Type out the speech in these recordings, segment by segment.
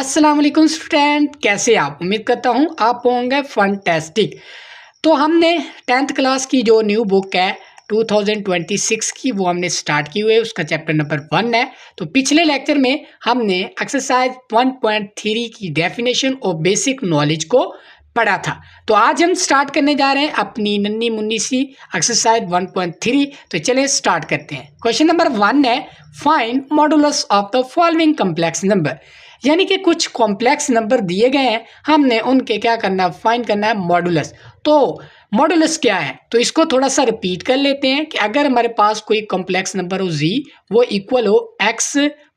अस्सलाम वालेकुम स्टूडेंट, कैसे आप? उम्मीद करता हूँ आप होंगे फंटेस्टिक। तो हमने 10th क्लास की जो न्यू बुक है 2026 की वो हमने स्टार्ट की हुई है। उसका चैप्टर नंबर 1 है। तो पिछले लेक्चर में हमने एक्सरसाइज 1.3 की डेफिनेशन और बेसिक नॉलेज को पढ़ा था। तो आज हम स्टार्ट करने जा रहे हैं अपनी नन्ही मुन्नी सी एक्सरसाइज 1.3। तो चलिए स्टार्ट करते हैं। क्वेश्चन नंबर 1 है, find modulus of the following complex number. यानी कि कुछ कॉम्प्लेक्स नंबर दिए गए हैं, हमने उनके क्या करना है, फाइंड करना है मॉडुलस। तो मॉडुलस क्या है, तो इसको थोड़ा सा रिपीट कर लेते हैं कि अगर हमारे पास कोई कॉम्प्लेक्स नंबर हो जी, वो इक्वल हो एक्स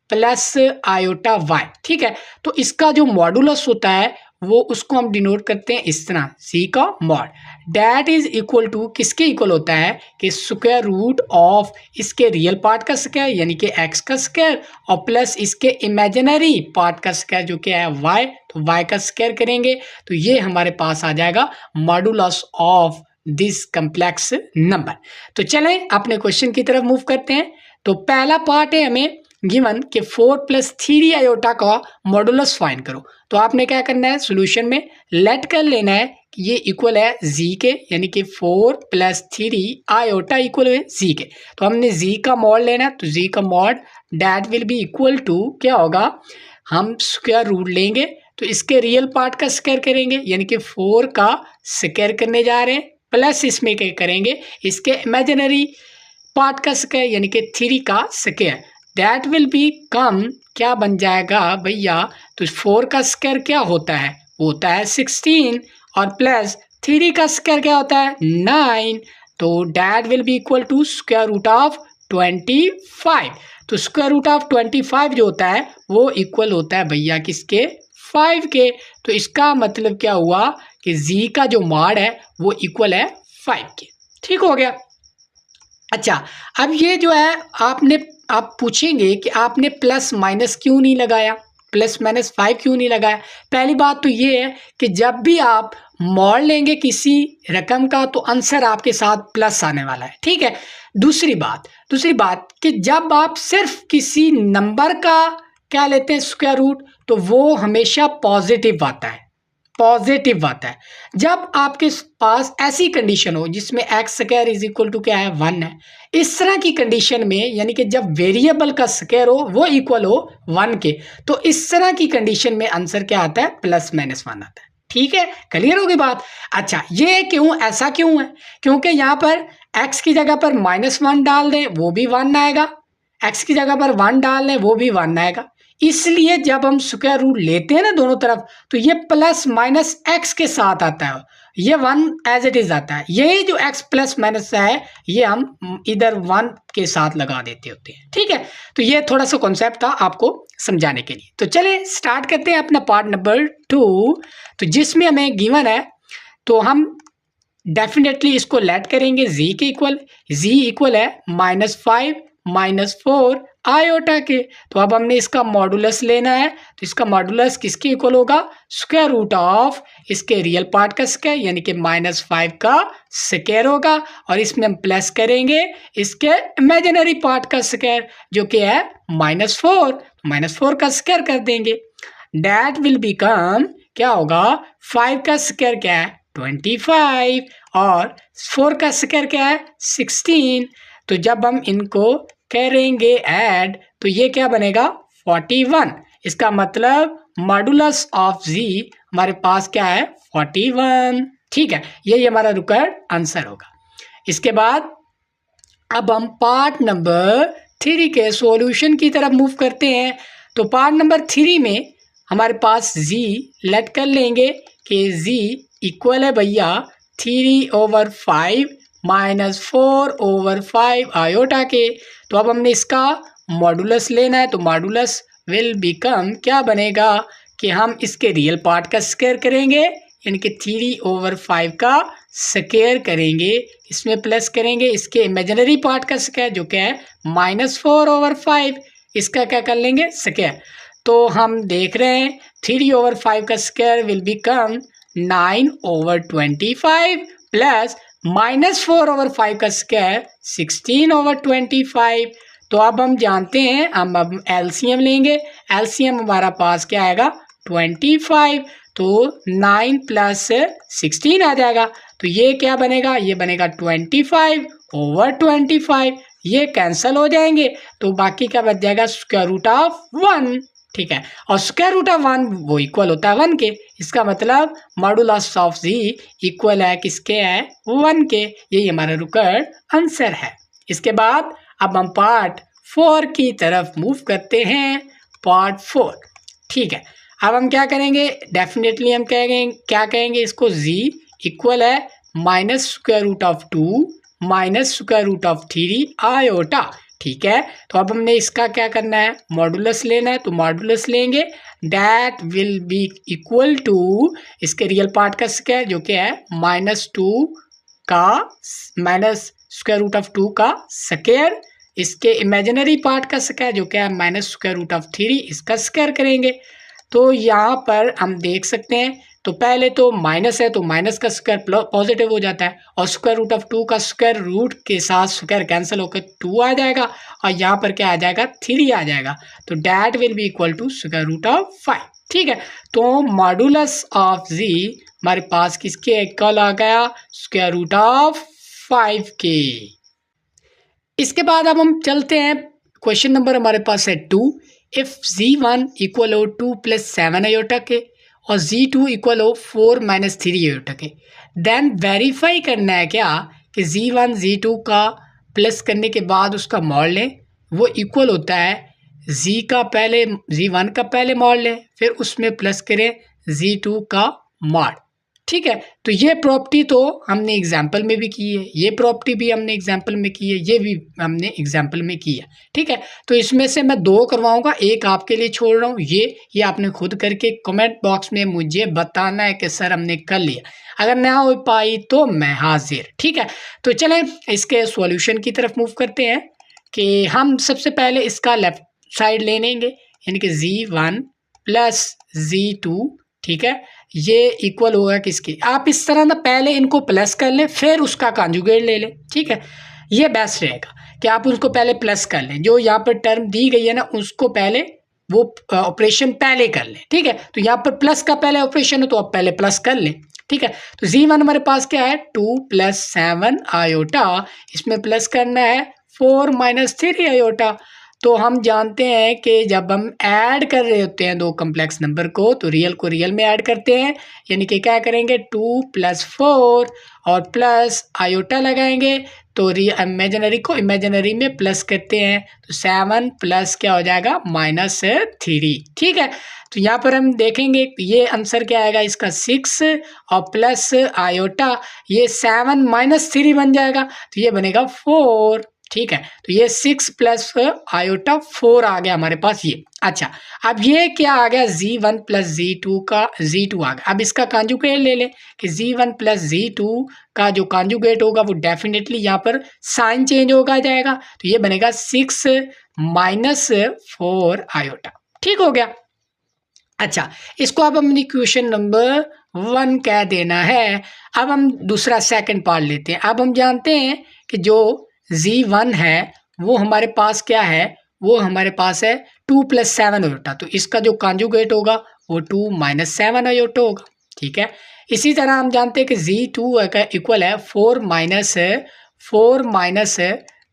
प्लस आयोटा वाई, ठीक है। तो इसका जो मॉडुलस होता है वो उसको हम डिनोट करते हैं इस तरह, सी का mod that is equal to किसके इक्वल होता है कि स्क्वायर रूट ऑफ इसके रियल पार्ट का स्क्वायर यानी कि एक्स का स्क्वायर और प्लस इसके इमेजिनरी पार्ट का स्क्वायर जो कि है वाई, तो वाई का स्क्वायर करेंगे तो ये हमारे पास आ जाएगा modulus of this complex number. तो चलें अपने क्वेश्चन की तरफ मूव करते हैं। तो पहला पार्ट है हमें गिवन कि 4 + 3 आयोटा का मॉडुलस फाइंड करो। तो आपने क्या करना है, सॉल्यूशन में लेट कर लेना है कि ये इक्वल है जी के, यानी कि 4 + 3 आयोटा इक्वल है जी के। तो हमने जी का मॉड लेना है, तो जी का mod that will be equal to क्या होगा, हम स्क्वायर रूट लेंगे तो इसके रियल पार्ट का स्क्वायर करेंगे यानी कि 4 का स्क्वायर करने जा रहे हैं, प्लस इसमें क्या करेंगे, इसके इमेजिनरी पार्ट का स्क्वायर यानी कि 3 का स्क्वायर। दैट विल बी कम क्या बन जाएगा भैया, तो 4 का स्क्वायर क्या होता है, वो होता है 16 और प्लस 3 का स्क्वायर क्या होता है 9। तो that will be equal to square root of 25। तो स्क्वायर रूट ऑफ 25 जो होता है वो इक्वल होता है भैया किसके, 5 के। तो इसका मतलब क्या हुआ कि जी का जो मॉड है वो इक्वल है 5 के। ठीक हो गया। अच्छा, अब ये जो है आप पूछेंगे कि आपने प्लस माइनस क्यों नहीं लगाया, प्लस माइनस 5 क्यों नहीं लगाया। पहली बात तो ये है कि जब भी आप मॉड लेंगे किसी रकम का तो आंसर आपके साथ प्लस आने वाला है, ठीक है। दूसरी बात कि जब आप सिर्फ किसी नंबर का क्या लेते हैं स्क्वायर रूट, तो वो हमेशा पॉजिटिव आता है, पॉजिटिव आता है। जब आपके पास ऐसी कंडीशन हो जिसमें x square is equal to क्या है 1 है, इस तरह की कंडीशन में यानी कि जब वेरिएबल का स्क्वायर हो वो इक्वल हो 1 के, तो इस तरह की कंडीशन में आंसर क्या आता है, +-1 आता है। ठीक है, क्लियर होगी बात। अच्छा, ये क्यों, ऐसा क्यों है, क्योंकि यहाँ पर एक्स की जगह पर -1 डाल दें वो भी 1 आएगा, एक्स की जगह पर 1 डाल दें वो भी 1 आएगा। इसलिए जब हम स्क्वायर रूट लेते हैं ना दोनों तरफ, तो ये प्लस माइनस एक्स के साथ आता है, ये 1 एज इट इज आता है। ये जो एक्स प्लस माइनस है ये हम इधर 1 के साथ लगा देते होते हैं, ठीक है। तो ये थोड़ा सा कॉन्सेप्ट था आपको समझाने के लिए। तो चलिए स्टार्ट करते हैं अपना पार्ट नंबर 2, तो जिसमें हमें गिवन है तो हम डेफिनेटली इसको लेट करेंगे जी के इक्वल, जी इक्वल है -5 -4 आयोटा के। तो अब हमने इसका मॉडुलस लेना है, तो इसका मॉडुलस किसके इक्वल होगा, स्क्वायर रूट ऑफ इसके रियल पार्ट का स्क्वायर यानी कि -5 का स्क्वायर होगा, और इसमें हम प्लस करेंगे इसके इमेजिनरी पार्ट का स्क्वायर जो कि है -4, -4 का स्क्वायर कर देंगे। डैट विल बिकम क्या होगा, 5 का स्क्वायर क्या है 25 और 4 का स्क्वायर क्या है 16। तो जब हम इनको करेंगे ऐड तो ये क्या बनेगा 41। इसका मतलब मॉडुलस ऑफ जी हमारे पास क्या है 41, ठीक है। यही हमारा रिक्वायर्ड आंसर होगा। इसके बाद अब हम पार्ट नंबर 3 के सॉल्यूशन की तरफ मूव करते हैं। तो पार्ट नंबर 3 में हमारे पास जी लेट कर लेंगे कि जी इक्वल है भैया 3/5 -4/5 आयोटा के। तो अब हमने इसका मॉडुलस लेना है, तो मॉडुलस विल बिकम क्या बनेगा कि हम इसके रियल पार्ट का स्क्वायर करेंगे यानी कि 3/5 का स्क्वायर करेंगे, इसमें प्लस करेंगे इसके इमेजिनरी पार्ट का स्क्वायर जो क्या है -4/5, इसका क्या कर लेंगे स्क्वायर। तो हम देख रहे हैं 3/5 का स्क्वायर विल बिकम 9/25 प्लस -4/5 का स्क्वायर 16/25। तो अब हम जानते हैं, हम अब एलसीएम लेंगे, एलसीएम हमारा पास क्या आएगा 25, तो 9 प्लस 16 आ जाएगा। तो ये क्या बनेगा, ये बनेगा 25/25, ये कैंसिल हो जाएंगे, तो बाकी क्या बच जाएगा, स्क्वायर रूट ऑफ 1। ठीक है, और स्क्वायर रूट ऑफ 1 वो इक्वल होता है 1 के। इसका मतलब मॉडुलस ऑफ जी इक्वल है किसके है, 1 के। यही हमारा रिक्वायर्ड आंसर है। इसके बाद अब हम पार्ट 4 की तरफ मूव करते हैं। पार्ट 4, ठीक है। अब हम क्या करेंगे, डेफिनेटली हम क्या कहेंगे इसको, जी इक्वल है minus square root of 2 minus square root of 3 iota. ठीक है, तो अब हमने इसका क्या करना है, मॉडुलस लेना है, तो मॉडुलस लेंगे, that will be equal to इसके रियल पार्ट का स्क्वायर जो कि है -2 का माइनस स्क्वायर रूट ऑफ 2 का स्क्वायर, इसके इमेजिनरी पार्ट का स्क्वायर जो क्या है माइनस स्क्वायर रूट ऑफ 3, इसका स्क्वायर करेंगे। तो यहाँ पर हम देख सकते हैं, तो पहले तो माइनस है तो माइनस का स्क्वायर पॉजिटिव हो जाता है, और स्क्वायर रूट ऑफ 2 का स्क्वायर रूट के साथ स्क्वायर कैंसिल होकर 2 आ जाएगा, और यहाँ पर क्या आ जाएगा, 3 आ जाएगा। तो that will be equal to square root of 5। ठीक है, तो मॉडुलस ऑफ जी हमारे पास किसके इक्वल आ गया, स्क्वायर रूट ऑफ 5 के। इसके बाद अब हम चलते हैं, क्वेश्चन नंबर हमारे पास है 2। इफ z1 इक्वल हो 2 + 7 आयोटा के और z2 इक्वल हो 4 - 3 आयोटा के, देन वेरीफाई करना है क्या कि z1 z2 का प्लस करने के बाद उसका मॉड लें, वो इक्वल होता है z1 का पहले मॉड लें, फिर उसमें प्लस करें z2 का मॉड। ठीक है, तो ये प्रॉपर्टी तो हमने एग्जाम्पल में भी की है, ये प्रॉपर्टी भी हमने एग्जाम्पल में की है, ये भी हमने एग्जाम्पल में की है। ठीक है, तो इसमें से मैं 2 करवाऊंगा, एक आपके लिए छोड़ रहा हूँ। ये आपने खुद करके कमेंट बॉक्स में मुझे बताना है कि सर हमने कर लिया। अगर ना हो पाई तो मैं हाजिर। ठीक है, तो चलें इसके सॉल्यूशन की तरफ मूव करते हैं कि हम सबसे पहले इसका लेफ्ट साइड ले लेंगे, यानी कि z1 + z2। ठीक है, ये इक्वल होगा किसकी, आप इस तरह ना पहले इनको प्लस कर लें फिर उसका कॉन्जुगेट ले लें। ठीक है, ये बेस्ट रहेगा कि आप उसको पहले प्लस कर लें, जो यहाँ पर टर्म दी गई है ना उसको पहले वो ऑपरेशन पहले कर लें। ठीक है, तो यहाँ पर प्लस का पहले ऑपरेशन है तो आप पहले प्लस कर लें। ठीक है, तो z1 हमारे पास क्या है, 2 + 7 आयोटा, इसमें प्लस करना है 4 - 3 आयोटा। तो हम जानते हैं कि जब हम ऐड कर रहे होते हैं 2 कम्प्लेक्स नंबर को, तो रियल को रियल में ऐड करते हैं, यानी कि क्या करेंगे, 2 + 4 और प्लस आयोटा लगाएंगे, तो इमेजिनरी को इमेजिनरी में प्लस करते हैं, तो 7 प्लस क्या हो जाएगा, -3। ठीक है, तो यहाँ पर हम देखेंगे ये आंसर क्या आएगा इसका, 6 और प्लस आयोटा, ये 7 - 3 बन जाएगा, तो ये बनेगा 4। ठीक है, तो ये 6 प्लस आयोटा 4 आ गया हमारे पास ये। अच्छा, अब ये क्या आ गया, z1 + z2 का z2 आ गया। अब इसका कॉन्जुगेट ले लें कि z1 + z2 का जो कॉन्जुगेट होगा वो डेफिनेटली यहाँ पर साइन चेंज होगा जाएगा, तो ये बनेगा 6 - 4 आयोटा। ठीक हो गया। अच्छा, इसको अब हम इक्वेशन नंबर 1 कह देना है। अब हम दूसरा सेकंड पार्ट लेते हैं। अब हम जानते हैं कि जो z1 है वो हमारे पास क्या है, वो हमारे पास है 2 + 7 आयोटा, तो इसका जो कॉन्जुगेट होगा वो 2 - 7 आयोटा होगा। ठीक है, इसी तरह हम जानते हैं कि z2 का इक्वल है 4 -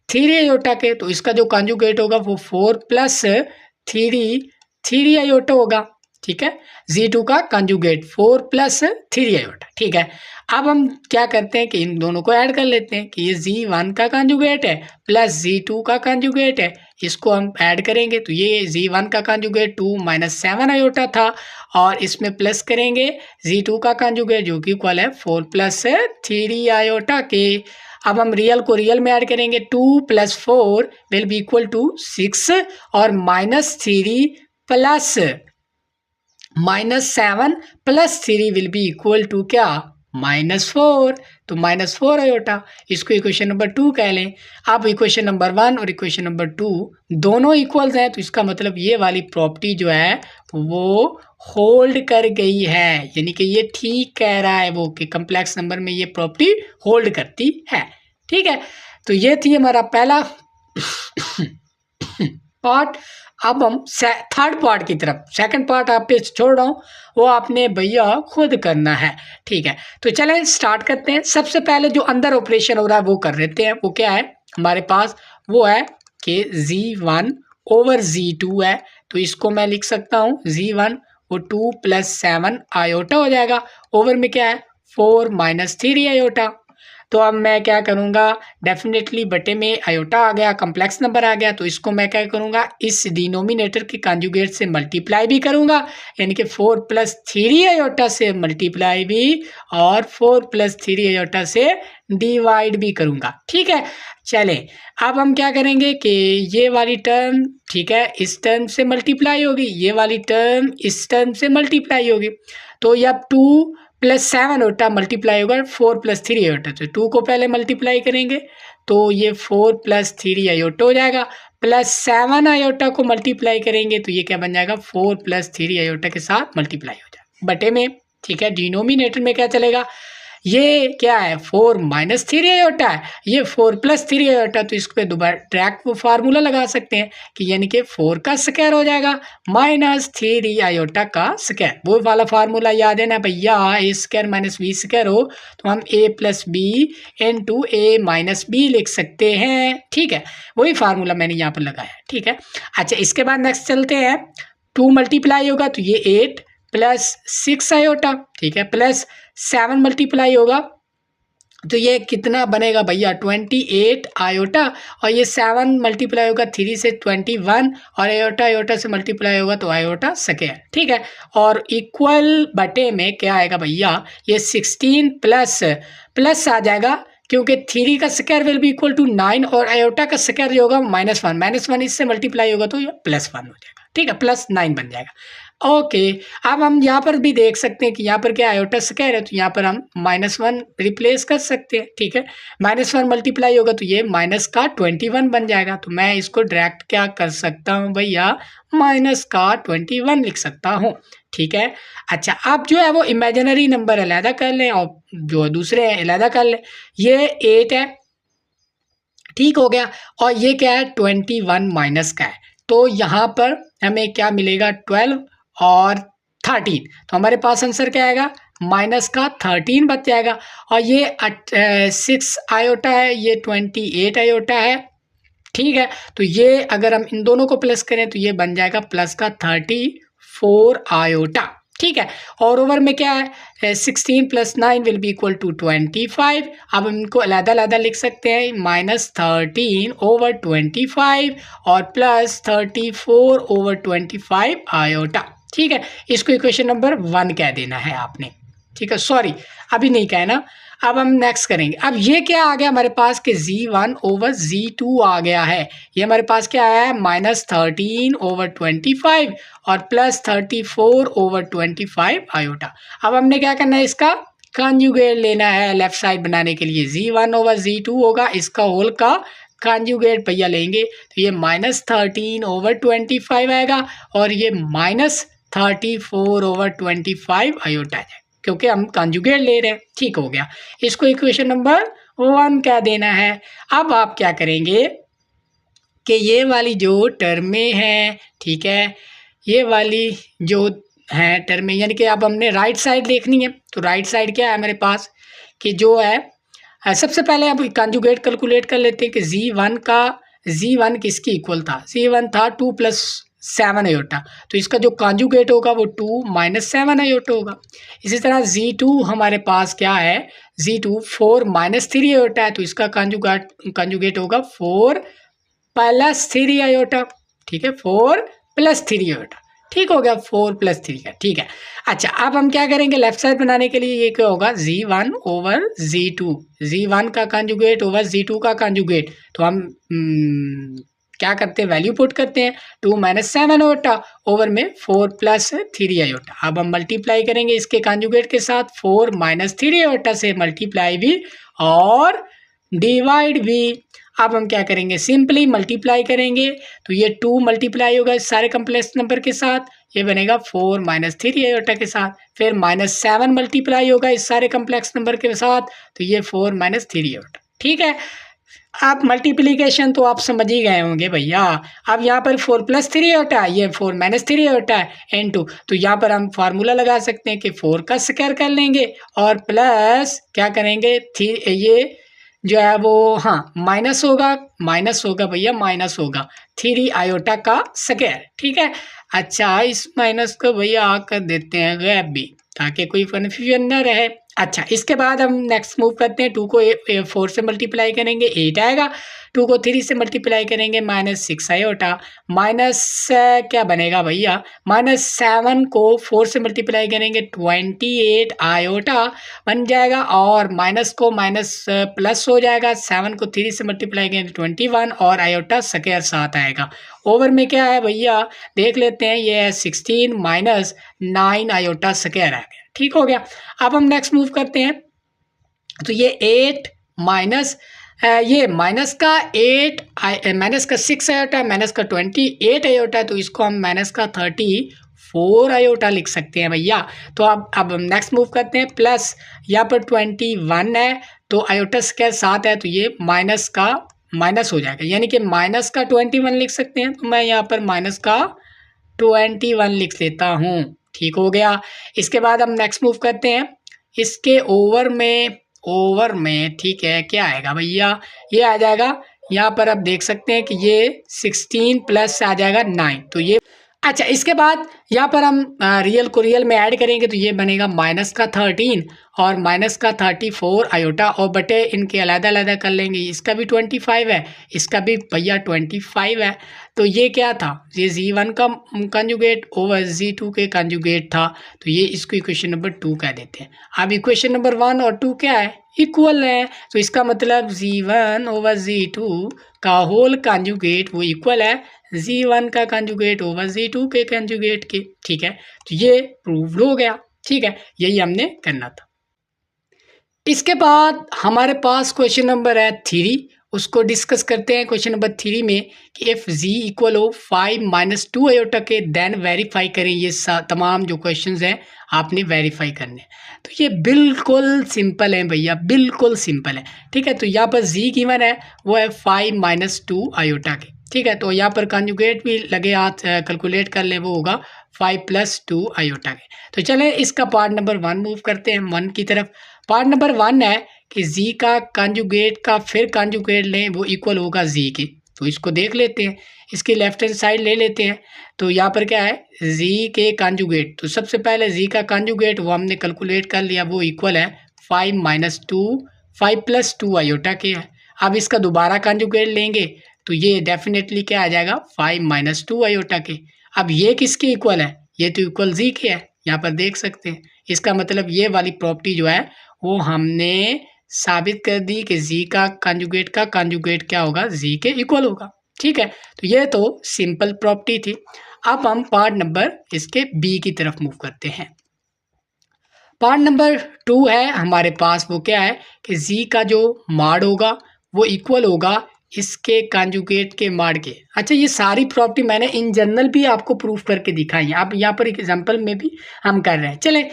3 आयोटा के, तो इसका जो कॉन्जुगेट होगा वो 4 + 3 आयोटा होगा। ठीक है, z2 का कॉन्जुगेट 4 + 3 आयोटा। ठीक है, अब हम क्या करते हैं कि इन दोनों को ऐड कर लेते हैं कि ये z1 का कॉन्जुगेट है प्लस z2 का कॉन्जुगेट है, इसको हम ऐड करेंगे, तो ये z1 का कॉन्जुगेट 2 - 7 आयोटा था, और इसमें प्लस करेंगे z2 का कॉन्जुगेट जो कि इक्वल है 4 + 3 आयोटा के। अब हम रियल को रियल में ऐड करेंगे, 2 + 4 विल बी इक्वल टू 6 और -3 plus -7 + 3 will be equal to क्या, -4, तो -4 आयोटा। इसको इक्वेशन नंबर 2 कह लें। अब इक्वेशन नंबर 1 और इक्वेशन नंबर 2 दोनों इक्वल्स हैं, तो इसका मतलब ये वाली प्रॉपर्टी जो है वो होल्ड कर गई है, यानी कि ये ठीक कह रहा है वो कि कम्प्लेक्स नंबर में ये प्रॉपर्टी होल्ड करती है। ठीक है, तो ये थी हमारा पहला पार्ट। अब हम थर्ड पार्ट की तरफ, सेकंड पार्ट आप पे छोड़ रहा हूँ, वो आपने भैया खुद करना है। ठीक है, तो चलें स्टार्ट करते हैं। सबसे पहले जो अंदर ऑपरेशन हो रहा है वो कर लेते हैं। वो क्या है हमारे पास, वो है कि Z1 ओवर Z2 है, तो इसको मैं लिख सकता हूँ Z1 वो 2 + 7 आयोटा हो जाएगा। ओवर में क्या है 4 - 3 आयोटा। तो अब मैं क्या करूँगा, डेफिनेटली बटे में आयोटा आ गया, कम्प्लेक्स नंबर आ गया, तो इसको मैं क्या करूँगा, इस डिनोमिनेटर के कॉन्जुगेट से मल्टीप्लाई भी करूँगा, यानी कि 4 + 3 आयोटा से मल्टीप्लाई भी और 4 + 3 आयोटा से डिवाइड भी करूँगा। ठीक है, चलें अब हम क्या करेंगे कि ये वाली टर्म, ठीक है, इस टर्म से मल्टीप्लाई होगी, ये वाली टर्म इस टर्म से मल्टीप्लाई होगी, तो ये अब 2 + 7 आयोटा मल्टीप्लाई होगा 4 + 3 आयोटा। तो 2 को पहले मल्टीप्लाई करेंगे तो ये 4 + 3 आयोटा हो जाएगा, प्लस 7 आयोटा को मल्टीप्लाई करेंगे तो ये क्या बन जाएगा 4 + 3 आयोटा के साथ मल्टीप्लाई हो जाएगा बटे में। ठीक है, डिनोमिनेटर में क्या चलेगा, ये क्या है 4 - 3 आयोटा है, ये 4 + 3 आयोटा, तो इसको दोबारा डायरेक्ट वो फार्मूला लगा सकते हैं कि यानी कि 4 का स्क्वायर हो जाएगा -3 आयोटा का स्क्वायर। वो वाला फार्मूला याद है ना भैया, a² - b² हो तो हम a + b × a - b लिख सकते हैं। ठीक है, वही फार्मूला मैंने यहाँ पर लगाया है। ठीक है, अच्छा इसके बाद नेक्स्ट चलते हैं, 2 मल्टीप्लाई होगा तो ये 8 + 6 आयोटा, ठीक है, प्लस 7 मल्टीप्लाई होगा तो ये कितना बनेगा भैया 28 आयोटा, और ये 7 मल्टीप्लाई होगा 3 से 21, और आयोटा आयोटा से मल्टीप्लाई होगा तो आयोटा स्क्वायर। ठीक है, और इक्वल बटे में क्या आएगा भैया, ये 16 प्लस आ जाएगा क्योंकि 3 का square will be equal to 9 और आयोटा का स्क्वायर जो होगा -1 इससे मल्टीप्लाई होगा तो ये +1 हो जाएगा। ठीक है, +9 बन जाएगा। ओके, अब हम यहाँ पर भी देख सकते हैं कि यहाँ पर क्या आयोटा स्क्वायर है तो यहाँ पर हम -1 रिप्लेस कर सकते हैं। ठीक है, -1 मल्टीप्लाई होगा तो ये -21 बन जाएगा, तो मैं इसको डायरेक्ट क्या कर सकता हूँ भैया -21 लिख सकता हूँ। ठीक है, अच्छा अब जो है वो इमेजिनरी नंबर अलहदा कर लें और जो दूसरे हैं अलहदा कर लें। ये 8 है, ठीक हो गया, और ये क्या है 21 माइनस का है, तो यहाँ पर हमें क्या मिलेगा 12 और 13, तो हमारे पास आंसर क्या आएगा -13 बच जाएगा। और ये 6 आयोटा है, ये 28 आयोटा है। ठीक है, तो ये अगर हम इन दोनों को प्लस करें तो ये बन जाएगा +34 आयोटा। ठीक है, और ओवर में क्या है 16 + 9 विल बी इक्वल टू 25। अब हम इनको अलग-अलग लिख सकते हैं, -13 ओवर 25 और +34 ओवर 25 आयोटा। ठीक है, इसको इक्वेशन नंबर 1 कह देना है आपने। ठीक है, सॉरी अभी नहीं कहना, अब हम नेक्स्ट करेंगे। अब ये क्या आ गया हमारे पास कि Z1 ओवर Z2 आ गया है, ये हमारे पास क्या आया है -13 ओवर 25 और +34 ओवर 25 आयोटा। अब हमने क्या करना है, इसका कॉन्जुगेट लेना है लेफ्ट साइड बनाने के लिए। Z1 ओवर Z2 होगा, इसका होल का कॉन्जुगेट भैया लेंगे तो ये -13 ओवर 25 आएगा और ये -34 ओवर 25 आयोटा है, क्योंकि हम कॉन्जुगेट ले रहे हैं। ठीक हो गया, इसको इक्वेशन नंबर 1 कह देना है। अब आप क्या करेंगे कि ये वाली जो टर्में हैं, ठीक है, ये वाली जो है टर्में, यानी कि अब हमने राइट साइड देखनी है, तो राइट साइड क्या है हमारे पास कि जो है सबसे पहले अब कॉन्जुगेट कैलकुलेट कर लेते हैं कि Z1 किसकी इक्वल था, Z1 था 2 + 7 आयोटा, तो इसका जो कॉन्जुगेट होगा वो 2 - 7 आयोटा होगा। इसी तरह Z2 हमारे पास क्या है, Z2 4 - 3 आयोटा है, तो इसका कॉन्जुगेट होगा 4 + 3 आयोटा। ठीक है, 4 + 3 आयोटा। ठीक हो गया, 4 + 3 का। ठीक है, अच्छा अब हम क्या करेंगे लेफ्ट साइड बनाने के लिए, ये क्या होगा Z1 ओवर Z2, Z1 का कॉन्जुगेट ओवर Z2 का कॉन्जुगेट, तो हम क्या करते हैं वैल्यू पुट करते हैं 2 - 7 आयोटा ओवर में 4 + 3 आयोटा। अब हम मल्टीप्लाई करेंगे इसके कॉन्जुगेट के साथ, 4 - 3 आयोटा से मल्टीप्लाई भी और डिवाइड भी। अब हम क्या करेंगे सिंपली मल्टीप्लाई करेंगे, तो ये 2 मल्टीप्लाई होगा इस सारे कम्प्लेक्स नंबर के साथ, ये बनेगा 4 - 3 आयोटा के साथ, फिर -7 मल्टीप्लाई होगा इस सारे कम्प्लेक्स नंबर के साथ, तो ये 4 - 3 आयोटा। ठीक है, आप मल्टीप्लिकेशन तो आप समझ ही गए होंगे भैया। अब यहाँ पर 4+3 होता है, ये 4-3 होता है इनटू, तो यहाँ पर हम फार्मूला लगा सकते हैं कि 4 का स्क्वायर कर लेंगे और प्लस क्या करेंगे ये जो है वो हाँ माइनस होगा भैया, माइनस होगा 3 आयोटा का स्क्वायर। ठीक है, अच्छा इस माइनस को भैया आकर देते हैं गैप भी, ताकि कोई कन्फ्यूजन न रहे। अच्छा, इसके बाद हम नेक्स्ट मूव करते हैं। 2 को 4 से मल्टीप्लाई करेंगे 8 आएगा, 2 को 3 से मल्टीप्लाई करेंगे -6 आयोटा, माइनस क्या बनेगा भैया, -7 को 4 से मल्टीप्लाई करेंगे 28 आयोटा बन जाएगा, और माइनस को माइनस प्लस हो जाएगा, 7 को 3 से मल्टीप्लाई करेंगे 21 और आयोटा स्क्वायर 7 आएगा। ओवर में क्या है भैया देख लेते हैं, ये है 16 माइनस 9 आयोटा स्क्वायर आ गया। ठीक हो गया। अब हम नेक्स्ट मूव करते हैं, तो ये 8 माइनस ये माइनस का 6 आयोटा माइनस का 28 आयोटा, तो इसको हम माइनस का 34 आयोटा लिख सकते हैं भैया। तो अब हम नेक्स्ट मूव करते हैं, प्लस यहाँ पर 21 है तो आयोटा स्क्वायर 7 है, तो ये माइनस का माइनस हो जाएगा, यानी कि माइनस का 21 लिख सकते हैं। तो मैं यहाँ पर माइनस का 21 लिख लेता हूँ। ठीक हो गया। इसके बाद हम नेक्स्ट मूव करते हैं, इसके ओवर में ठीक है क्या आएगा भैया, ये आ जाएगा यहाँ पर आप देख सकते हैं कि ये 16 प्लस आ जाएगा 9, तो ये अच्छा। इसके बाद यहाँ पर हम रियल को रियल में ऐड करेंगे, तो ये बनेगा माइनस का 13 और माइनस का 34 आयोटा, और बटे इनके अलग-अलग कर लेंगे। इसका भी 25 है, इसका भी भैया 25 है, तो ये क्या था, ये Z1 का कंजुगेट ओवर Z2 के कंजुगेट था, तो ये इसको इक्वेशन नंबर 2 कह देते हैं। अब इक्वेशन नंबर 1 और 2 क्या है, इक्वल है, तो इसका मतलब Z1 ओवर Z2 का होल कंजुगेट वो इक्वल है Z1 का कंजुगेट ओवर Z2 के कंजुगेट के। ठीक है, तो ये प्रूव्ड हो गया। ठीक है, यही हमने करना था। इसके बाद हमारे पास क्वेश्चन नंबर है 3, उसको डिस्कस करते हैं। क्वेश्चन नंबर 3 में कि इफ़ Z इक्वल हो 5 - 2 आयोटा के देन वेरीफाई करें। ये तमाम जो क्वेश्चंस हैं आपने वेरीफाई करने, तो ये बिल्कुल सिंपल है भैया, बिल्कुल सिंपल है। ठीक है, तो यहाँ पर Z गिवन है वो है 5 - 2 आयोटा के। ठीक है, तो यहाँ पर कंजुगेट भी लगे हाथ कैलकुलेट कर ले, वो होगा 5 + 2 आयोटा के। तो चलें इसका पार्ट नंबर 1 मूव करते हैं 1 की तरफ। पार्ट नंबर 1 है कि Z का कंजुगेट का फिर कंजुगेट लें, वो इक्वल होगा Z के। तो इसको देख लेते हैं, इसकी लेफ्ट हैंड साइड ले लेते हैं। तो यहाँ पर क्या है Z के कंजुगेट, तो सबसे पहले Z का कंजुगेट वो हमने कैलकुलेट कर लिया, वो इक्वल है 5 - 2 5 + 2 आयोटा के है। अब इसका दोबारा कंजुगेट लेंगे तो ये डेफिनेटली क्या आ जाएगा 5 - 2 आयोटा के। अब ये किसके इक्वल है, ये तो इक्वल Z के है, यहाँ पर देख सकते हैं। इसका मतलब ये वाली प्रॉपर्टी जो है वो हमने साबित कर दी कि Z का कंजुगेट क्या होगा, Z के इक्वल होगा। ठीक है, तो ये तो सिंपल प्रॉपर्टी थी। अब हम पार्ट नंबर इसके B की तरफ मूव करते हैं। पार्ट नंबर 2 है हमारे पास, वो क्या है कि Z का जो मॉड होगा वो इक्वल होगा इसके कंजुगेट के मॉड के। अच्छा, ये सारी प्रॉपर्टी मैंने इन जनरल भी आपको प्रूफ करके दिखाई है, आप यहाँ पर एग्जांपल में भी हम कर रहे हैं। चलें,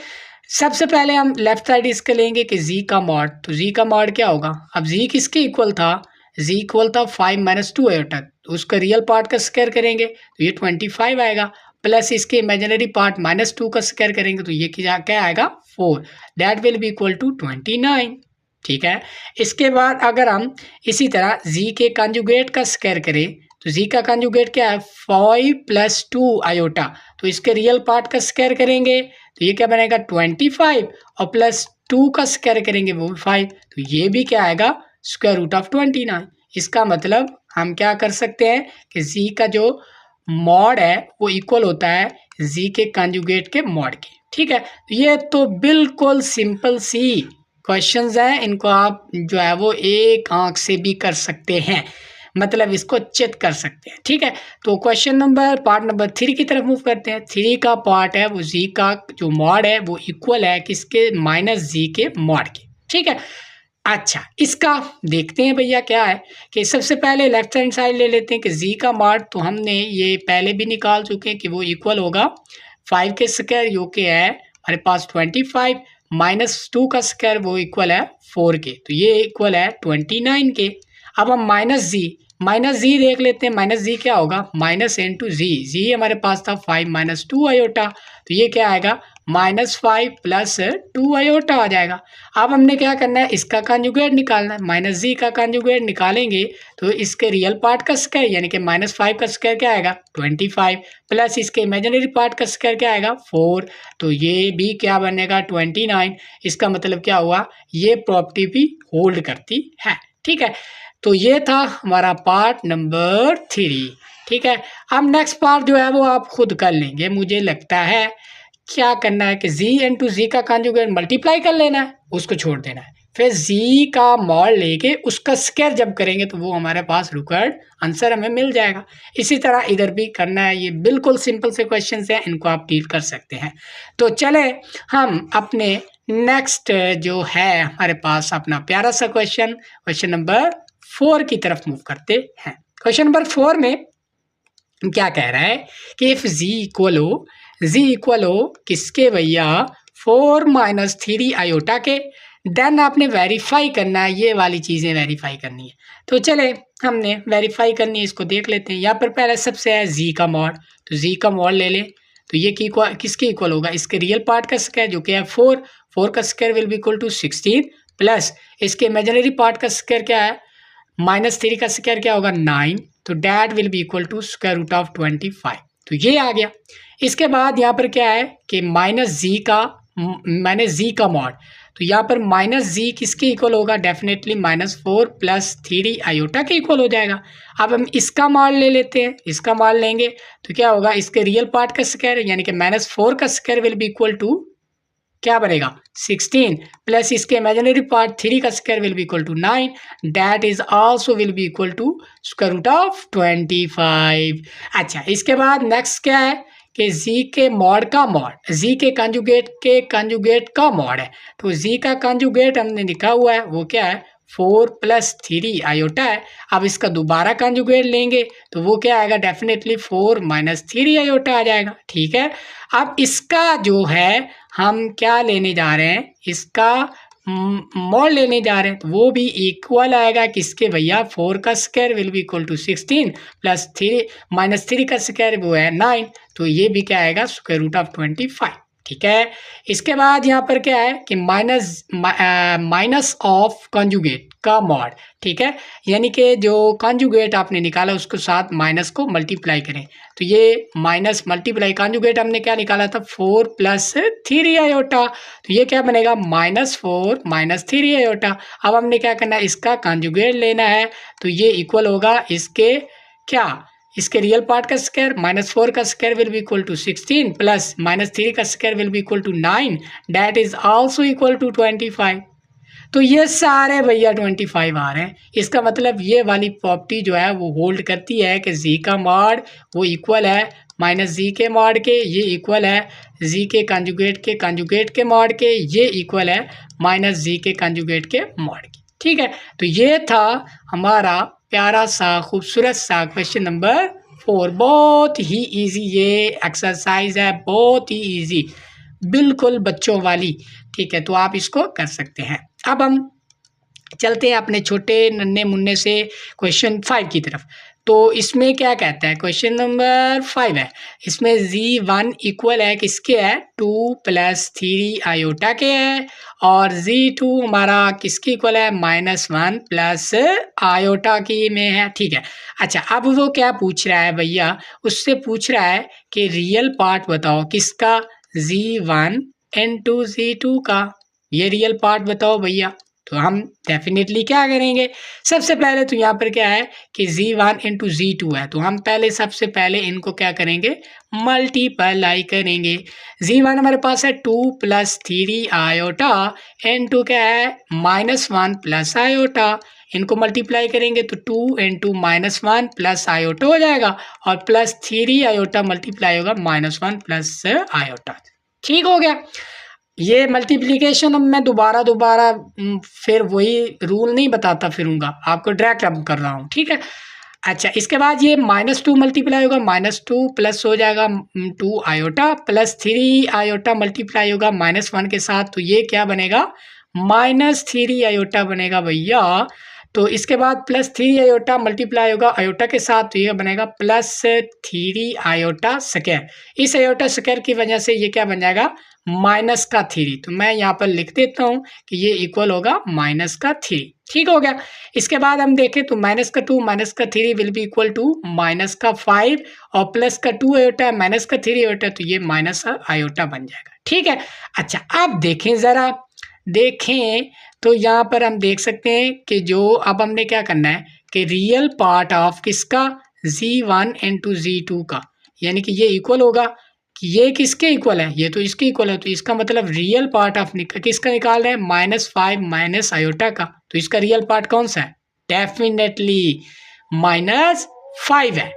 सबसे पहले हम लेफ्ट साइड इसके लेंगे कि Z का मॉड, तो Z का मॉड क्या होगा, अब Z किसके इक्वल था, Z इक्वल था 5 - 2 आयोटा, तो उसका रियल पार्ट का स्क्वायर करेंगे तो ये 25 आएगा, प्लस इसके इमेजिनरी पार्ट -2 का स्क्वायर करेंगे तो ये क्या आएगा 4, that will be equal to 29। ठीक है, इसके बाद अगर हम इसी तरह Z के कंजुगेट का स्क्वायर करें तो Z का कंजुगेट क्या है 5 + 2 आयोटा, तो इसके रियल पार्ट का स्क्वायर करेंगे तो ये क्या बनेगा 25, और प्लस 2 का स्क्वायर करेंगे वो 5, तो ये भी क्या आएगा √29। इसका मतलब हम क्या कर सकते हैं कि Z का जो मॉड है वो इक्वल होता है Z के कंजुगेट के मॉड के। ठीक है, ये तो बिल्कुल सिंपल सी क्वेश्चंस हैं, इनको आप जो है वो एक आंख से भी कर सकते हैं, मतलब इसको चेक कर सकते हैं। ठीक है, तो क्वेश्चन नंबर पार्ट नंबर 3 की तरफ मूव करते हैं। 3 का पार्ट है वो Z का जो मॉड है वो इक्वल है किसके -Z के मॉड के। ठीक है, अच्छा इसका देखते हैं भैया क्या है कि सबसे पहले लेफ्ट हैंड साइड ले लेते हैं कि Z का मॉड, तो हमने ये पहले भी निकाल चुके हैं कि वो इक्वल होगा 5 के स्क्वायर, जो कि है हमारे पास 25 -2 का स्क्वायर वो इक्वल है 4 के, तो ये इक्वल है 29 के। अब हम माइनस जी देख लेते हैं। माइनस जी क्या होगा, माइनस इंटू जी हमारे पास था 5 माइनस 2 आयोटा, तो ये क्या आएगा -5 प्लस 2 आयोटा आ जाएगा। अब हमने क्या करना है, इसका कॉन्जुगेट निकालना है। माइनस जी का कॉन्जुगेट निकालेंगे तो इसके रियल पार्ट का स्क्वायर यानी कि -5 का स्क्वायर क्या आएगा 25 प्लस इसके इमेजिनरी पार्ट का स्क्वायर क्या आएगा 4, तो ये भी क्या बनेगा 29। इसका मतलब क्या हुआ, ये प्रॉपर्टी भी होल्ड करती है। ठीक है, तो ये था हमारा पार्ट नंबर 3। ठीक है, अब नेक्स्ट पार्ट जो है वो आप खुद कर लेंगे। मुझे लगता है क्या करना है कि जी इंटू जी का कॉन्जुगेट मल्टीप्लाई कर लेना है, उसको छोड़ देना है, फिर जी का मॉड लेके उसका स्क्वायर जब करेंगे तो वो हमारे पास रिक्वायर्ड आंसर हमें मिल जाएगा। इसी तरह इधर भी करना है। ये बिल्कुल सिंपल से क्वेश्चन हैं, इनको आप डील कर सकते हैं। तो चले हम अपने नेक्स्ट जो है हमारे पास अपना प्यारा सा क्वेश्चन नंबर 4 की तरफ मूव करते हैं। क्वेश्चन नंबर 4 में क्या कह रहा है कि इफ जी इक्वल हो किसके भैया 4 माइनस 3 आयोटा के, देन आपने वेरीफाई करना है, ये वाली चीज़ें वेरीफाई करनी है। तो चले हमने वेरीफाई करनी है, इसको देख लेते हैं। यहाँ पर पहले सबसे है जी का मॉड, तो जी का मॉड ले लें तो ये किसके इक्वल होगा, इसके रियल पार्ट का स्क्वायर जो कि है 4 का square will be equal to 16 plus इसके इमेजिनरी पार्ट का स्क्वायर क्या है -3 का स्क्वायर क्या होगा 9, तो that will be equal to square root of 25, तो ये आ गया। इसके बाद यहाँ पर क्या है कि माइनस जी का मॉड, तो यहाँ पर माइनस जी किसके इक्वल होगा, डेफिनेटली -4 प्लस 3 आयोटा के इक्वल हो जाएगा। अब हम इसका मॉड ले लेते हैं, इसका मॉड लेंगे तो क्या होगा, इसके रियल पार्ट का स्क्वायर यानी कि -4 का square will be equal to क्या बनेगा 16 प्लस इसके इमेजिनरी पार्ट 3 का square will be equal to 9, that is also will be equal to square root of 25। अच्छा, इसके बाद नेक्स्ट क्या है कि जी के मॉड का मॉड, जी के कंजुगेट का मॉड है, तो जी का कंजुगेट हमने लिखा हुआ है वो क्या है 4 प्लस 3 आयोटा है। अब इसका दोबारा कंजुगेट लेंगे तो वो क्या आएगा, डेफिनेटली 4 माइनस 3 आयोटा आ जाएगा। ठीक है, अब इसका जो है हम क्या लेने जा रहे हैं, इसका मॉड लेने जा रहे हैं, तो वो भी इक्वल आएगा किसके भैया 4 का square will be equal to 16 plus 3 minus 3 का स्क्वायर वो है 9, तो ये भी क्या आएगा स्क्वायर रूट ऑफ 25। ठीक है, इसके बाद यहाँ पर क्या है कि माइनस ऑफ कॉन्जुगेट का मॉड। ठीक है, यानी कि जो कॉन्जुगेट आपने निकाला उसको साथ माइनस को मल्टीप्लाई करें, तो ये माइनस मल्टीप्लाई कॉन्जुगेट हमने क्या निकाला था 4 प्लस 3 आयोटा, तो ये क्या बनेगा -4 माइनस 3 आयोटा। अब हमने क्या करना है, इसका कॉन्जुगेट लेना है, तो ये इक्वल होगा इसके क्या, इसके रियल पार्ट का स्क्वायर -4 का square will be equal to 16 plus -3 का square will be equal to 9, that is also equal to 25। तो ये सारे भैया 25 आ रहे हैं। इसका मतलब ये वाली प्रॉपर्टी जो है वो होल्ड करती है कि जी का मॉड वो इक्वल है माइनस जी के मॉड के, ये इक्वल है जी के कंजुगेट के मॉड के, ये इक्वल है माइनस जी के कंजुगेट के मॉड के। ठीक है, तो ये था हमारा प्यारा सा खूबसूरत सा क्वेश्चन नंबर 4। बहुत ही इजी ये एक्सरसाइज है, बहुत ही इजी, बिल्कुल बच्चों वाली। ठीक है, तो आप इसको कर सकते हैं। अब हम चलते हैं अपने छोटे नन्हे मुन्ने से क्वेश्चन 5 की तरफ। तो इसमें क्या कहता है, क्वेश्चन नंबर 5 है, इसमें Z1 इक्वल है किसके है 2 प्लस 3 आयोटा के है, और Z2 हमारा किसके इक्वल है -1 प्लस आयोटा की में है। ठीक है, अच्छा, अब वो क्या पूछ रहा है भैया, उससे पूछ रहा है कि रियल पार्ट बताओ किसका, Z1 इंटू Z2 का, ये रियल पार्ट बताओ भैया। तो हम डेफिनेटली क्या करेंगे, सबसे पहले तो यहाँ पर क्या है कि Z1 इंटू Z2 है, तो हम पहले सबसे पहले इनको क्या करेंगे मल्टीप्लाई करेंगे। Z1 हमारे पास है 2 प्लस 3 आयोटा इंटू क्या है -1 प्लस आयोटा, इनको मल्टीप्लाई करेंगे तो 2 इंटू -1 प्लस आयोटा हो जाएगा, और प्लस 3 आयोटा मल्टीप्लाई होगा -1 प्लस आयोटा। ठीक हो गया, ये मल्टीप्लिकेशन अब मैं दोबारा फिर वही रूल नहीं बताता फिरूंगा, आपको डायरेक्ट अब कर रहा हूँ। ठीक है, अच्छा, इसके बाद ये -2 मल्टीप्लाई होगा -2 प्लस हो जाएगा 2 आयोटा प्लस 3 आयोटा मल्टीप्लाई होगा -1 के साथ, तो ये क्या बनेगा -3 आयोटा बनेगा भैया। तो इसके बाद प्लस 3 आयोटा मल्टीप्लाई होगा आयोटा के साथ, तो ये बनेगा प्लस 3 आयोटा स्क्वायर। इस आयोटा स्क्वायर की वजह से ये क्या बन जाएगा, माइनस का 3। तो मैं यहाँ पर लिख देता हूँ कि ये इक्वल होगा माइनस का 3। ठीक हो गया। इसके बाद हम देखें तो माइनस का 2 माइनस का 3 will be equal to minus का 5 और प्लस का 2 आयोटा माइनस का 3 आयोटा, तो ये माइनस आयोटा बन जाएगा। ठीक है। अच्छा अब देखें ज़रा, देखें तो यहाँ पर हम देख सकते हैं कि जो अब हमने क्या करना है कि रियल पार्ट ऑफ किसका, z1 इंटू z2 का, यानी कि ये इक्वल होगा कि ये किसके इक्वल है, ये तो इसके इक्वल है, तो इसका मतलब रियल पार्ट ऑफ किसका निकाल रहे हैं, -5 माइनस आयोटा का। तो इसका रियल पार्ट कौन सा है, डेफिनेटली -5 है।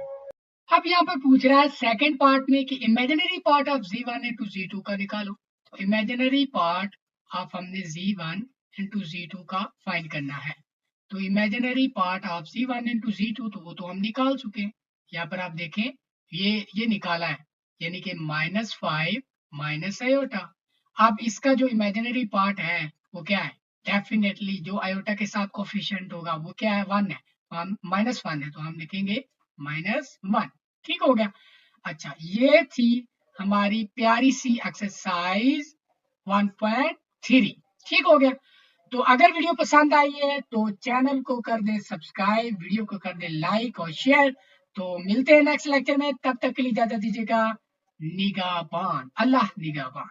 अब यहाँ पर पूछ रहा है सेकंड पार्ट में कि imaginary part of z1 into z2 का निकालो। तो इमेजिनरी पार्ट ऑफ हमने z1 इंटू z2 का फाइंड करना है। तो imaginary part of z1 into z2 तो वो तो हम निकाल चुके हैं। यहाँ पर आप देखें ये निकाला है, यानी कि -5 माइनस आयोटा। अब इसका जो इमेजिनरी पार्ट है वो क्या है, डेफिनेटली जो आयोटा के साथ कोफिशिएंट होगा वो क्या है, 1 है, -1 है, तो हम लिखेंगे -1। ठीक हो गया। अच्छा ये थी हमारी प्यारी सी एक्सरसाइज 1.3। ठीक हो गया। तो अगर वीडियो पसंद आई है तो चैनल को कर दे सब्सक्राइब, वीडियो को कर दे लाइक और शेयर। तो मिलते हैं नेक्स्ट लेक्चर में, तब तक के लिए इजाजत दीजिएगा। निगाहबान, अल्लाह निगाहबान।